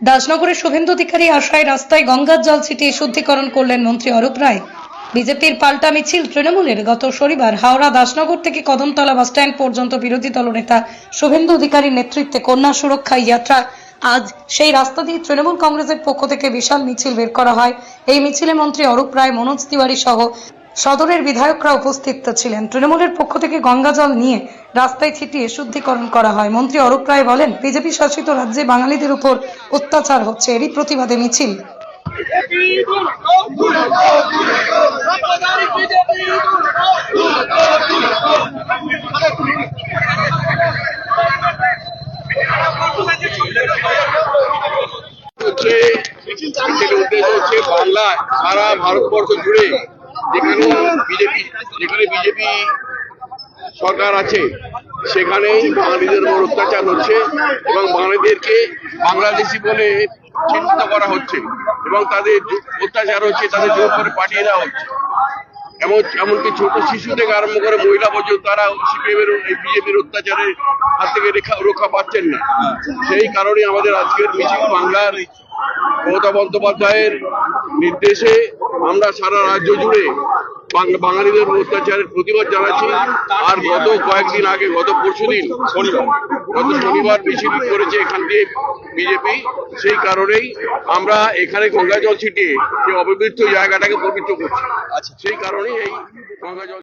দাসনগরের শুভেন্দু অধিকারী আশায় রাস্তায় গঙ্গার জল ছিটিয়ে শুদ্ধিকরণ করলেন মন্ত্রী অরূপ রায়। বিজেপির পাল্টা মিছিল তৃণমূলের গত শনিবার হাওড়া দাসনগর থেকে কদমতলা বাসস্ট্যান্ড পর্যন্ত বিরোধী দলনেতা শুভেন্দু অধিকারীর নেতৃত্বে কন্যা সুরক্ষা যাত্রা। আজ সেই রাস্তা দিয়ে তৃণমূল কংগ্রেসের পক্ষ থেকে বিশাল মিছিল বের করা হয়। এই মিছিলে মন্ত্রী অরূপ রায়, মনোজ তিওয়ারি সহ সদরের বিধায়করা উপস্থিত ছিলেন। তৃণমূলের পক্ষ থেকে গঙ্গা জল নিয়ে রাস্তায় ছিটিয়ে শুদ্ধিকরণ করা হয়। মন্ত্রী অরূপ রায় বলেন, বিজেপি শাসিত রাজ্যে বাঙালিদের উপর অত্যাচার হচ্ছে, এরই প্রতিবাদে মিছিল। বাংলায় সারা ভারতবর্ষ জুড়ে যেখানে বিজেপি সরকার আছে সেখানেই বাঙালিদের উপর অত্যাচার হচ্ছে এবং বাঙালিদেরকে বাংলাদেশি বলে চিহ্নিত করা হচ্ছে এবং তাদের অত্যাচার হচ্ছে, তাদের জোর করে পাঠিয়ে দেওয়া হচ্ছে। এমনকি ছোট শিশু থেকে আরম্ভ করে মহিলা পর্যন্ত তারা সিপিএমের বিজেপির অত্যাচারের হাত থেকে রক্ষা পাচ্ছেন না। সেই কারণে আমাদের আজকের মিছিল বাংলার মমতা বন্দ্যোপাধ্যায়ের নির্দেশে আমরা সারা রাজ্য জুড়ে বাঙালিদের অত্যাচারের প্রতিবাদ জানাচ্ছি। আর গত কয়েকদিন আগে, গত শনিবার মিছিল করেছে এখান দিয়ে বিজেপি। সেই কারণেই আমরা এখানে গঙ্গা জল ছিটিয়ে সেই অপবিত্র জায়গাটাকে পবিত্র করছি। সেই কারণেই এই গঙ্গা জল